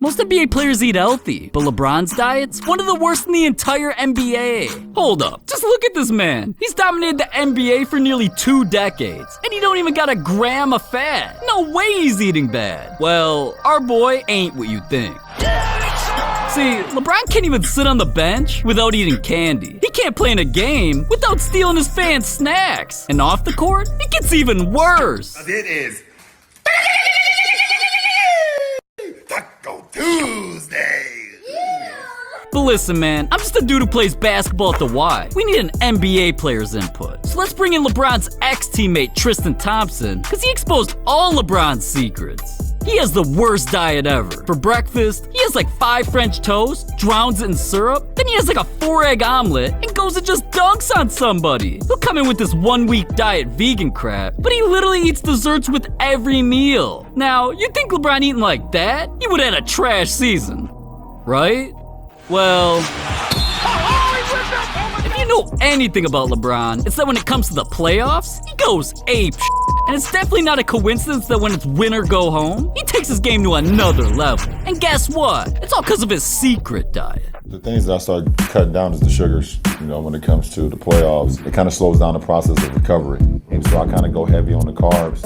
Most NBA players eat healthy, but LeBron's diet's one of the worst in the entire NBA. Hold up, just look at this man. He's dominated the NBA for nearly 2 decades, and he don't even got a gram of fat. No way he's eating bad. Well, our boy ain't what you think. See, LeBron can't even sit on the bench without eating candy. He can't play in a game without stealing his fans' snacks. And off the court, it gets even worse. It is Taco Tuesday. But listen, man, I'm just a dude who plays basketball at the Y. We need an NBA player's input. So let's bring in LeBron's ex-teammate Tristan Thompson, because he exposed all LeBron's secrets. He has the worst diet ever. For breakfast, he has like 5 French toast, drowns it in syrup, then he has like a 4-egg omelet, and goes and just dunks on somebody. He'll come in with this 1-week diet vegan crap, but he literally eats desserts with every meal. Now, you'd think LeBron eating like that, he would have had a trash season, right? Well, if you know anything about LeBron, it's that when it comes to the playoffs, he goes ape shit. And it's definitely not a coincidence that when it's win or go home, he takes his game to another level. And guess what? It's all because of his secret diet. The things that I started cutting down is the sugars. When it comes to the playoffs, it kind of slows down the process of recovery. And so I kind of go heavy on the carbs.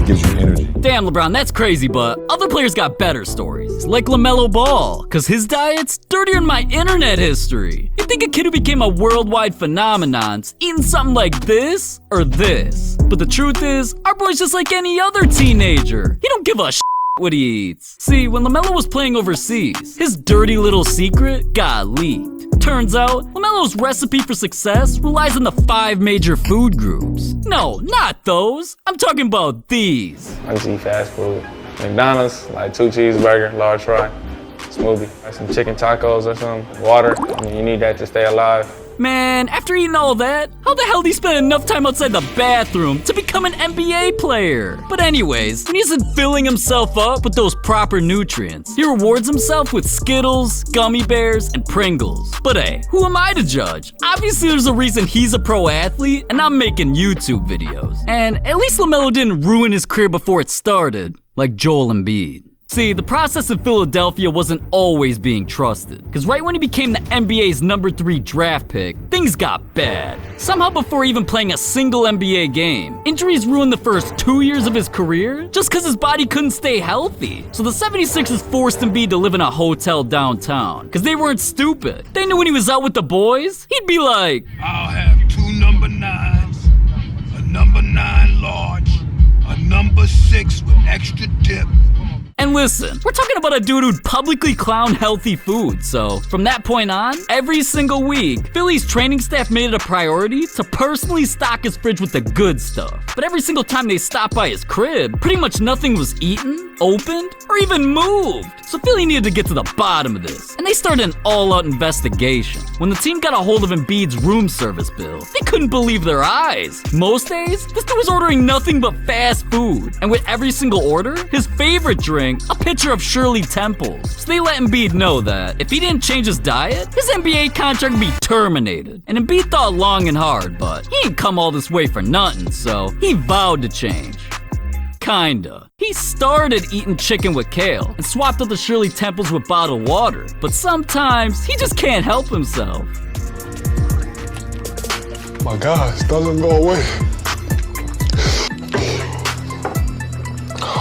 It gives you energy. Damn, LeBron, that's crazy, but other players got better stories. Like LaMelo Ball, because his diet's dirtier than my internet history. You think a kid who became a worldwide phenomenon's eating something like this or this? But the truth is, our boy's just like any other teenager. He don't give a what he eats. See, when LaMelo was playing overseas, his dirty little secret got leaked. Turns out, LaMelo's recipe for success relies on the 5 major food groups. No, not those. I'm talking about these. I just eat fast food. McDonald's, like 2 cheeseburger, large fry, smoothie, like some chicken tacos or something, water. You need that to stay alive. Man, after eating all that, how the hell did he spend enough time outside the bathroom to become an NBA player? But anyways, when he isn't filling himself up with those proper nutrients, he rewards himself with Skittles, gummy bears, and Pringles. But hey, who am I to judge? Obviously there's a reason he's a pro athlete and I'm making YouTube videos. And at least LaMelo didn't ruin his career before it started, like Joel Embiid. See, the process in Philadelphia wasn't always being trusted, because right when he became the NBA's number 3 draft pick, things got bad. Somehow before even playing a single NBA game, injuries ruined the first 2 years of his career just because his body couldn't stay healthy. So the 76ers forced Embiid to live in a hotel downtown, because they weren't stupid. They knew when he was out with the boys, he'd be like, I'll have 2 number 9s, a number 9 large, a number 6 with extra dip. And listen, we're talking about a dude who'd publicly clown healthy food, so from that point on, every single week, Philly's training staff made it a priority to personally stock his fridge with the good stuff. But every single time they stopped by his crib, pretty much nothing was eaten, opened, or even moved. So Philly needed to get to the bottom of this, and they started an all-out investigation. When the team got a hold of Embiid's room service bill, they couldn't believe their eyes. Most days, this dude was ordering nothing but fast food, and with every single order, his favorite drink, a pitcher of Shirley Temples. So they let Embiid know that if he didn't change his diet, his NBA contract would be terminated. And Embiid thought long and hard, but he ain't come all this way for nothing, so he vowed to change. Kinda. He started eating chicken with kale and swapped out the Shirley Temples with bottled water, but sometimes he just can't help himself. My God, it doesn't go away.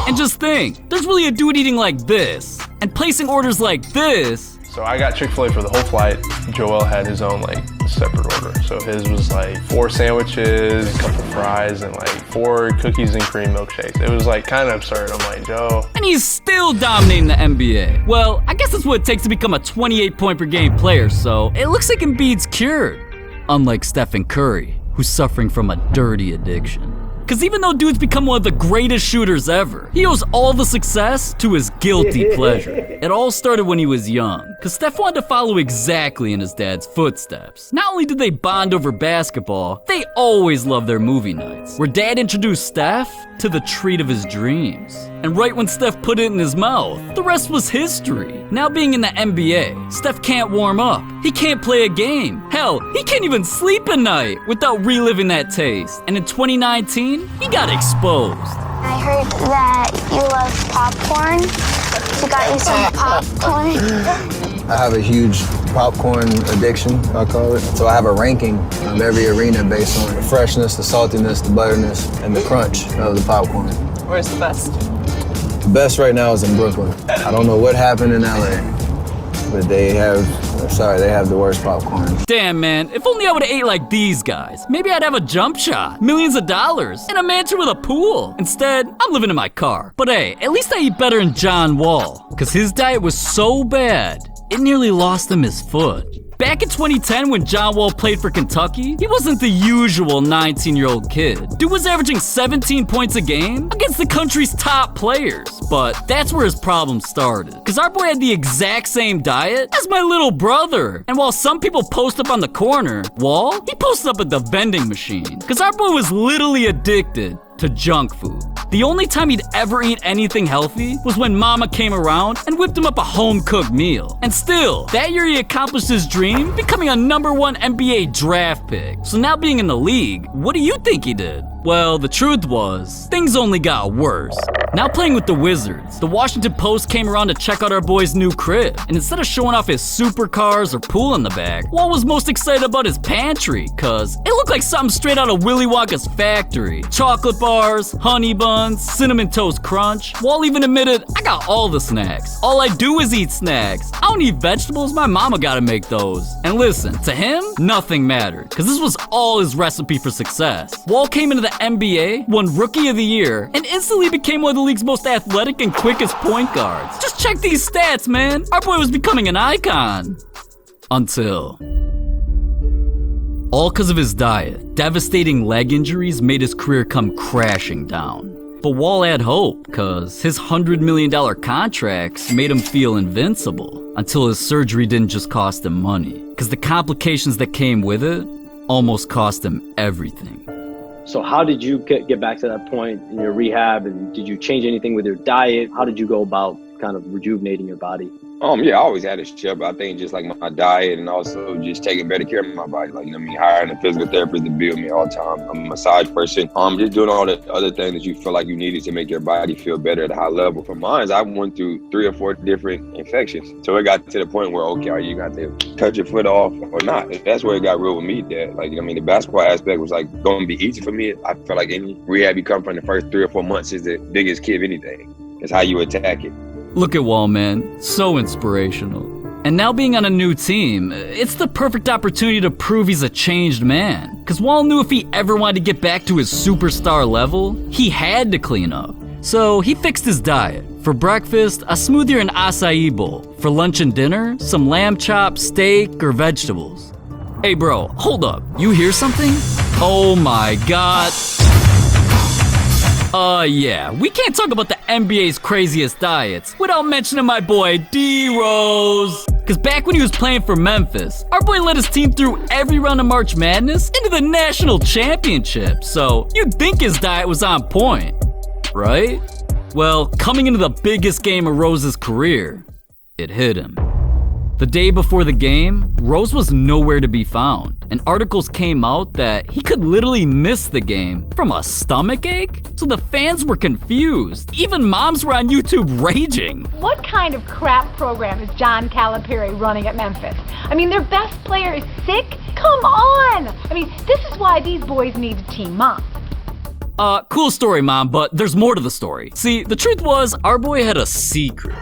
And just think, there's really a dude eating like this, and placing orders like this. So I got Chick-fil-A for the whole flight. Joel had his own separate order. So his was 4 sandwiches, a couple fries, and 4 cookies and cream milkshakes. It was kind of absurd. I'm like, Joe. And he's still dominating the NBA. Well, I guess that's what it takes to become a 28 point per game player, so it looks like Embiid's cured. Unlike Stephen Curry, who's suffering from a dirty addiction. Because even though dude's become one of the greatest shooters ever, he owes all the success to his guilty pleasure. It all started when he was young, because Steph wanted to follow exactly in his dad's footsteps. Not only did they bond over basketball, they always loved their movie nights, where dad introduced Steph to the treat of his dreams. And right when Steph put it in his mouth, the rest was history. Now being in the NBA, Steph can't warm up. He can't play a game. Hell, he can't even sleep at night without reliving that taste. And in 2019, he got exposed. I heard that you love popcorn. You got you some popcorn? I have a huge popcorn addiction, I call it. So I have a ranking of every arena based on the freshness, the saltiness, the butterness, and the crunch of the popcorn. Where's the best? The best right now is in Brooklyn. I don't know what happened in LA, but they have the worst popcorn. Damn, man, if only I would've ate like these guys. Maybe I'd have a jump shot, millions of dollars, and a mansion with a pool. Instead, I'm living in my car. But hey, at least I eat better than John Wall, cause his diet was so bad, it nearly lost him his foot. Back in 2010 when John Wall played for Kentucky, he wasn't the usual 19-year-old kid. Dude was averaging 17 points a game against the country's top players. But that's where his problem started. Cause our boy had the exact same diet as my little brother. And while some people post up on the corner, Wall, he posted up at the vending machine. Cause our boy was literally addicted to junk food. The only time he'd ever eat anything healthy was when mama came around and whipped him up a home-cooked meal. And still, that year he accomplished his dream, becoming a #1 NBA draft pick. So now being in the league, what do you think he did? Well, the truth was, things only got worse. Now playing with the Wizards, the Washington Post came around to check out our boy's new crib. And instead of showing off his supercars or pool in the back, Wall was most excited about his pantry, cause it looked like something straight out of Willy Wonka's factory. Chocolate bars, honey buns, cinnamon toast crunch. Wall even admitted, I got all the snacks. All I do is eat snacks. I don't eat vegetables, my mama gotta make those. And listen, to him, nothing mattered, cause this was all his recipe for success. Wall came into the NBA, won Rookie of the Year, and instantly became one of the league's most athletic and quickest point guards. Just check these stats, man. Our boy was becoming an icon. Until... all because of his diet, devastating leg injuries made his career come crashing down. But Wall had hope, cause his $100 million contracts made him feel invincible, until his surgery didn't just cost him money, cause the complications that came with it almost cost him everything. So how did you get back to that point in your rehab, and did you change anything with your diet? How did you go about kind of rejuvenating your body? Yeah, I always had a shit, but I think just like my diet and also just taking better care of my body. Like, hiring a physical therapist to build me all the time. I'm a massage person. Just doing all the other things that you feel like you needed to make your body feel better at a high level. For mine, I went through 3 or 4 different infections. So it got to the point where, okay, are you got to cut your foot off or not? That's where it got real with me, that the basketball aspect was like going to be easy for me. I felt like any rehab you come from the first 3 or 4 months is the biggest key of anything. It's how you attack it. Look at Wall, man. So inspirational. And now being on a new team, it's the perfect opportunity to prove he's a changed man. Cause Wall knew if he ever wanted to get back to his superstar level, he had to clean up. So he fixed his diet. For breakfast, a smoothie and acai bowl. For lunch and dinner, some lamb chops, steak, or vegetables. Hey bro, hold up. You hear something? Oh my god. Yeah, we can't talk about the NBA's craziest diets without mentioning my boy D-Rose. Cause back when he was playing for Memphis, our boy led his team through every round of March Madness into the national championship. So you'd think his diet was on point, right? Well, coming into the biggest game of Rose's career, it hit him. The day before the game, Rose was nowhere to be found, and articles came out that he could literally miss the game from a stomach ache. So the fans were confused. Even moms were on YouTube raging. What kind of crap program is John Calipari running at Memphis? Their best player is sick? Come on! This is why these boys need to team up. Cool story, Mom, but there's more to the story. See, the truth was, our boy had a secret.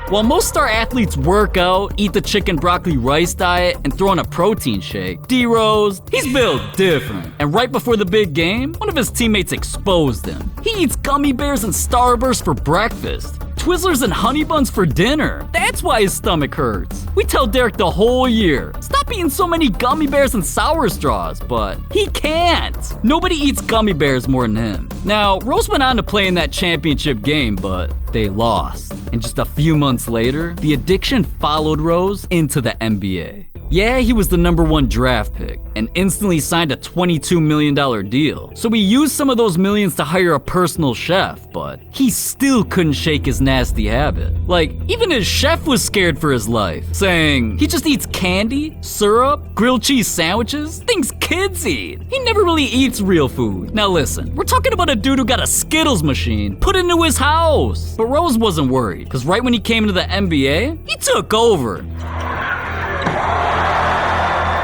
While most star athletes work out, eat the chicken broccoli rice diet, and throw in a protein shake, D-Rose, he's built different. And right before the big game, one of his teammates exposed him. He eats gummy bears and Starburst for breakfast, Twizzlers and honey buns for dinner. That's why his stomach hurts. We tell Derek the whole year, stop eating so many gummy bears and sour straws, but he can't. Nobody eats gummy bears more than him. Now, Rose went on to play in that championship game, but they lost. And just a few months later, the addiction followed Rose into the NBA. Yeah, he was the #1 draft pick and instantly signed a $22 million deal. So he used some of those millions to hire a personal chef, but he still couldn't shake his nasty habit. Like, even his chef was scared for his life, saying he just eats candy, syrup, grilled cheese sandwiches, things kids eat. He never really eats real food. Now listen, we're talking about a dude who got a Skittles machine put into his house. But Rose wasn't worried, because right when he came into the NBA, he took over.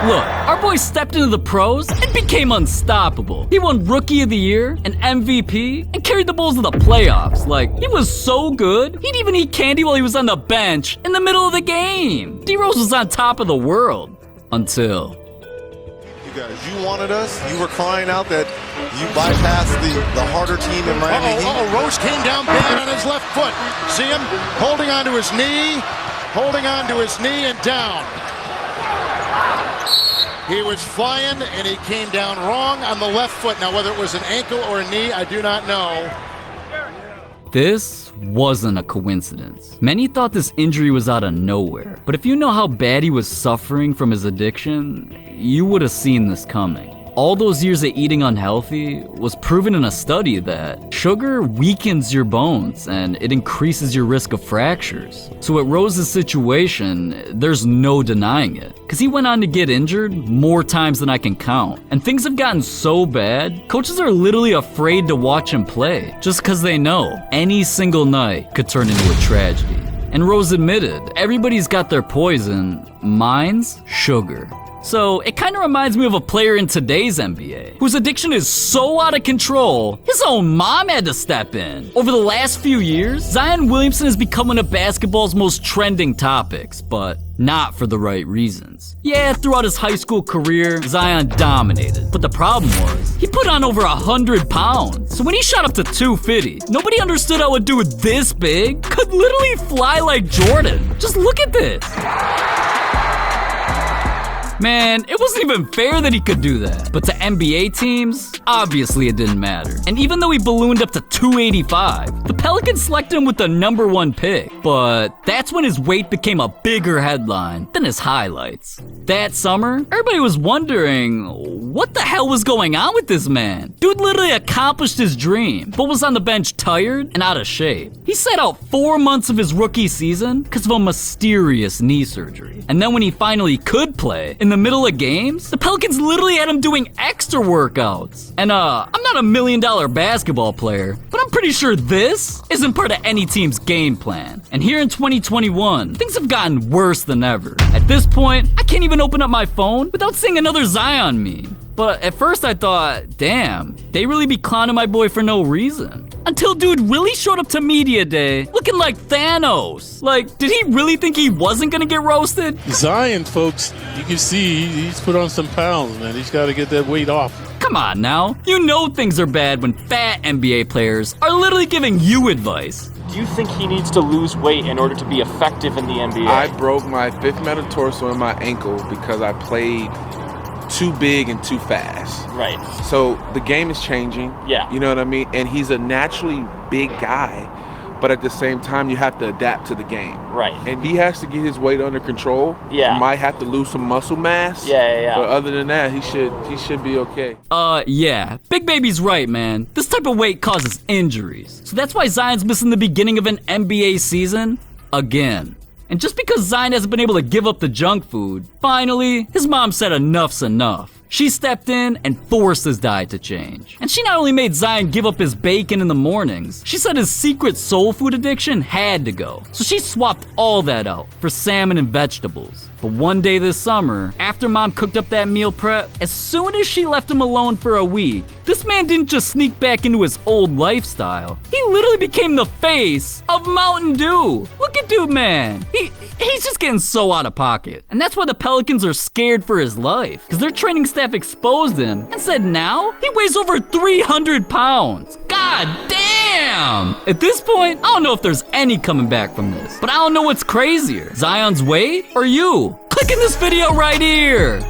Look, our boy stepped into the pros and became unstoppable. He won Rookie of the Year, an MVP, and carried the Bulls to the playoffs. Like, he was so good, he'd even eat candy while he was on the bench in the middle of the game. D-Rose was on top of the world. Until... You guys, you wanted us. You were crying out that you bypassed the harder team in Miami Heat. Rose came down bad on his left foot. See him holding onto his knee and down. He was flying and he came down wrong on the left foot. Now, whether it was an ankle or a knee, I do not know. This wasn't a coincidence. Many thought this injury was out of nowhere, but if you know how bad he was suffering from his addiction, you would have seen this coming. All those years of eating unhealthy was proven in a study that sugar weakens your bones and it increases your risk of fractures. So at Rose's situation, there's no denying it, because he went on to get injured more times than I can count. And things have gotten so bad, coaches are literally afraid to watch him play, just because they know any single night could turn into a tragedy. And Rose admitted, everybody's got their poison, mine's sugar. So it kind of reminds me of a player in today's NBA whose addiction is so out of control, his own mom had to step in. Over the last few years, Zion Williamson has become one of basketball's most trending topics, but not for the right reasons. Yeah, throughout his high school career, Zion dominated, but the problem was, he put on over 100 pounds. So when he shot up to 250, nobody understood how a dude this big could literally fly like Jordan. Just look at this. Man, it wasn't even fair that he could do that. But to NBA teams, obviously it didn't matter. And even though he ballooned up to 285, the Pelicans selected him with the #1 pick. But that's when his weight became a bigger headline than his highlights. That summer, everybody was wondering, what the hell was going on with this man? Dude literally accomplished his dream, but was on the bench tired and out of shape. He sat out 4 months of his rookie season because of a mysterious knee surgery. And then when he finally could play, in the middle of games, the Pelicans literally had him doing extra workouts. And I'm not a $1 million basketball player, but I'm pretty sure this isn't part of any team's game plan. And here in 2021, things have gotten worse than ever. At this point, I can't even open up my phone without seeing another Zion meme. But at first I thought, damn, they really be clowning my boy for no reason. Until dude really showed up to media day looking like Thanos. Like, did he really think he wasn't gonna get roasted? Zion, folks, you can see he's put on some pounds, man. He's gotta get that weight off. Come on now. You know things are bad when fat NBA players are literally giving you advice. Do you think he needs to lose weight in order to be effective in the NBA? I broke my 5th metatarsal in my ankle because I played too big and too fast. Right. So the game is changing. Yeah. You know what I mean? And he's a naturally big guy, but at the same time, you have to adapt to the game. Right. And he has to get his weight under control. Yeah. He might have to lose some muscle mass. Yeah. But other than that, he should be okay. Yeah. Big Baby's right, man. This type of weight causes injuries. So that's why Zion's missing the beginning of an NBA season again. And just because Zion hasn't been able to give up the junk food, finally, his mom said enough's enough. She stepped in and forced his diet to change. And she not only made Zion give up his bacon in the mornings, she said his secret soul food addiction had to go. So she swapped all that out for salmon and vegetables. But one day this summer, after mom cooked up that meal prep, as soon as she left him alone for a week, this man didn't just sneak back into his old lifestyle. He literally became the face of Mountain Dew. Look at dude, man. He's just getting so out of pocket. And that's why the Pelicans are scared for his life, because their training staff exposed him and said now he weighs over 300 pounds. God damn! At this point, I don't know if there's any coming back from this, but I don't know what's crazier, Zion's weight or you? Click in this video right here.